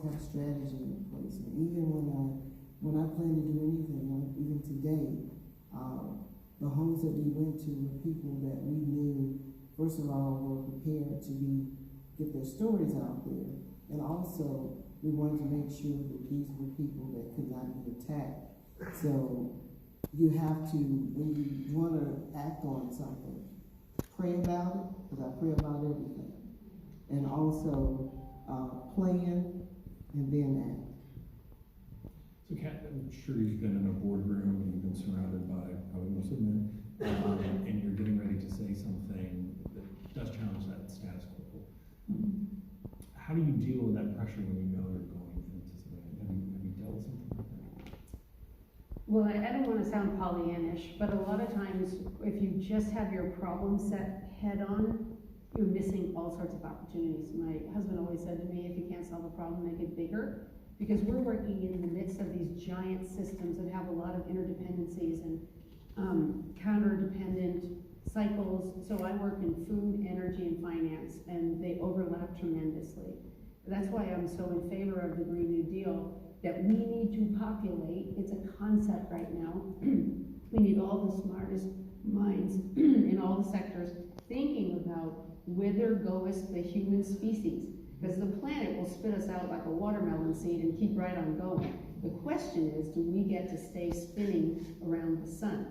have strategy in place. And even when I plan to do anything, like even today, the homes that we went to were people that we knew, first of all, were prepared to get their stories out there. And also, we wanted to make sure that these were people that could not be attacked. So you have to, when you want to act on something, pray about it, because I pray about everything. And also plan and then act. So Kat, I'm sure you've been in a boardroom and you've been surrounded by probably most of men, and you're getting ready to say something that does challenge that status quo. How do you deal with that pressure when you know you're going into something? Have you dealt with something like that? Well, I don't want to sound Pollyannish, but a lot of times if you just have your problem set head on, you're missing all sorts of opportunities. My husband always said to me, if you can't solve a problem, make it bigger. Because we're working in the midst of these giant systems that have a lot of interdependencies and counter-dependent cycles. So I work in food, energy, and finance, and they overlap tremendously. That's why I'm so in favor of the Green New Deal, that we need to populate. It's a concept right now. We need all the smartest minds in all the sectors thinking about whither goeth the human species. Because the planet will spit us out like a watermelon seed and keep right on going. The question is, do we get to stay spinning around the sun?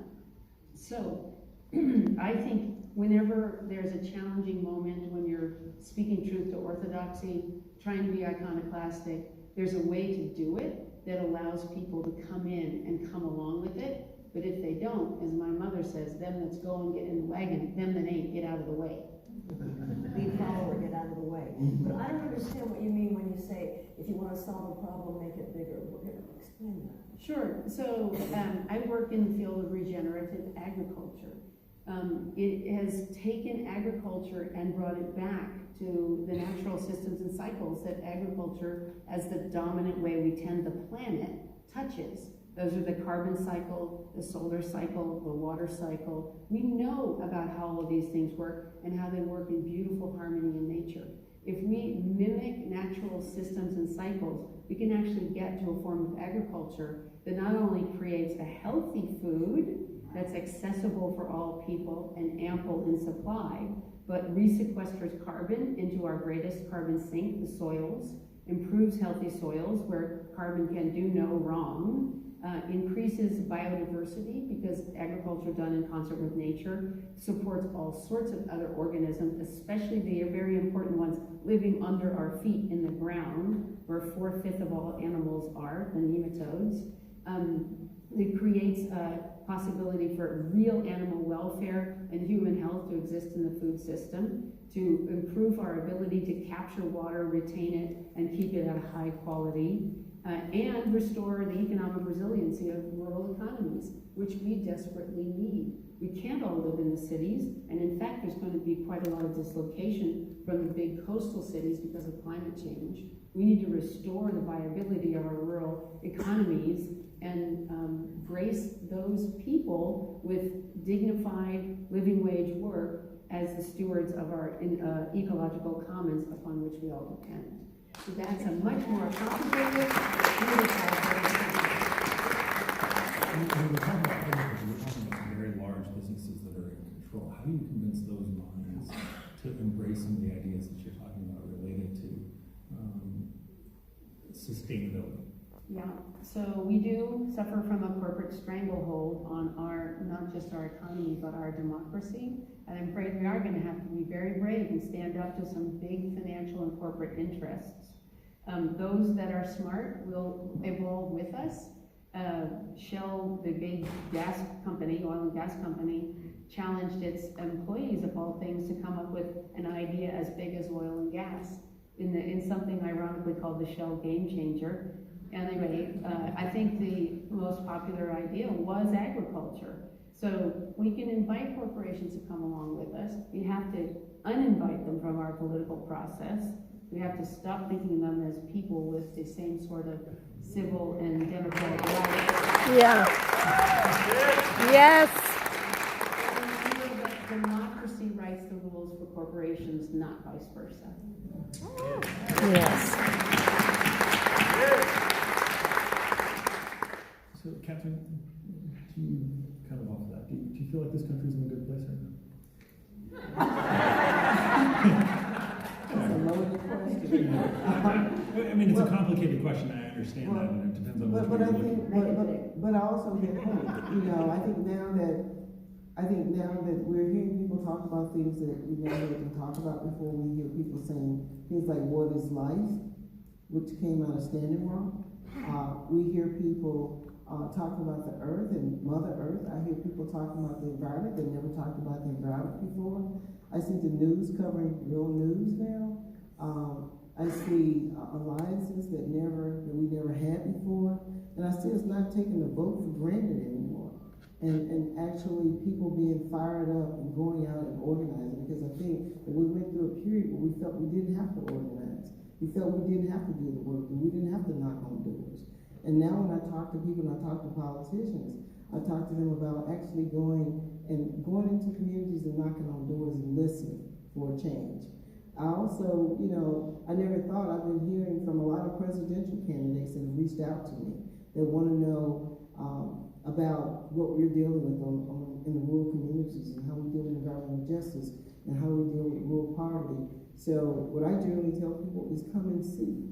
So, I think whenever there's a challenging moment, when you're speaking truth to orthodoxy, trying to be iconoclastic, there's a way to do it that allows people to come in and come along with it. But if they don't, as my mother says, them that's going, get in the wagon, them that ain't, get out of the way. Lead follower, get out of the way. But I don't understand what you mean when you say, if you want to solve a problem, make it bigger. Explain that. Sure. So I work in the field of regenerative agriculture. It has taken agriculture and brought it back to the natural systems and cycles that agriculture, as the dominant way we tend the planet, touches. Those are the carbon cycle, the solar cycle, the water cycle. We know about how all of these things work and how they work in beautiful harmony in nature. If we mimic natural systems and cycles, we can actually get to a form of agriculture that not only creates a healthy food that's accessible for all people and ample in supply, but resequesters carbon into our greatest carbon sink, the soils, improves healthy soils where carbon can do no wrong, increases biodiversity because agriculture done in concert with nature supports all sorts of other organisms, especially the very important ones living under our feet in the ground, where 4/5 of all animals are, the nematodes. It creates a possibility for real animal welfare and human health to exist in the food system, to improve our ability to capture water, retain it, and keep it at a high quality, and restore the economic resiliency of rural economies, which we desperately need. We can't all live in the cities, and in fact, there's going to be quite a lot of dislocation from the big coastal cities because of climate change. We need to restore the viability of our rural economies and brace those people with dignified living wage work as the stewards of our ecological commons upon which we all depend. So that's a much more complicated, When we're talking about agriculture, we're talking about some very large businesses that are in control. How do you convince those minds to embrace some of the ideas that you're talking about related to sustainability? Yeah, so we do suffer from a corporate stranglehold on not just our economy, but our democracy. And I'm afraid we are going to have to be very brave and stand up to some big financial and corporate interests. Those that are smart will evolve with us. Shell, the big gas company, oil and gas company, challenged its employees, of all things, to come up with an idea as big as oil and gas in something ironically called the Shell Game Changer. Anyway, I think the most popular idea was agriculture. So we can invite corporations to come along with us. We have to uninvite them from our political process. We have to stop thinking of them as people with the same sort of civil and democratic rights. Yeah. Yes. Democracy writes the rules for corporations, not vice versa. Yes. Do you, kind of off that, do you feel like this country's in a good place right now? That's a loaded question. I mean, it's a complicated question, I understand that, and it depends on which way But I you're think, looking. but I also get hope, you know, I think now that we're hearing people talk about things that we never even talked about before, we hear people saying things like, what is life? Which came out of Standing Rock. We hear people talking about the earth and Mother Earth. I hear people talking about the environment. They never talked about the environment before. I see the news covering real news now. I see alliances that we never had before. And I see us not taking the vote for granted anymore. And actually people being fired up and going out and organizing, because I think that we went through a period where we felt we didn't have to organize. We felt we didn't have to do the work, and we didn't have to knock on doors. And now when I talk to people, and I talk to politicians, I talk to them about actually going into communities and knocking on doors and listening for a change. I also, you know, I never thought, I've been hearing from a lot of presidential candidates that have reached out to me that want to know about what we're dealing with in the rural communities, and how we deal with environmental justice, and how we deal with rural poverty. So what I generally tell people is come and see.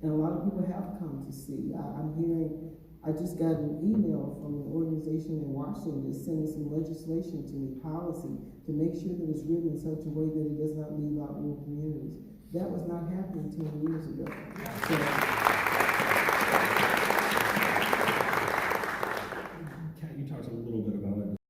And a lot of people have come to see. I just got an email from an organization in Washington that's sending some legislation to me, policy, to make sure that it's written in such a way that it does not leave out rural communities. That was not happening 10 years ago. So,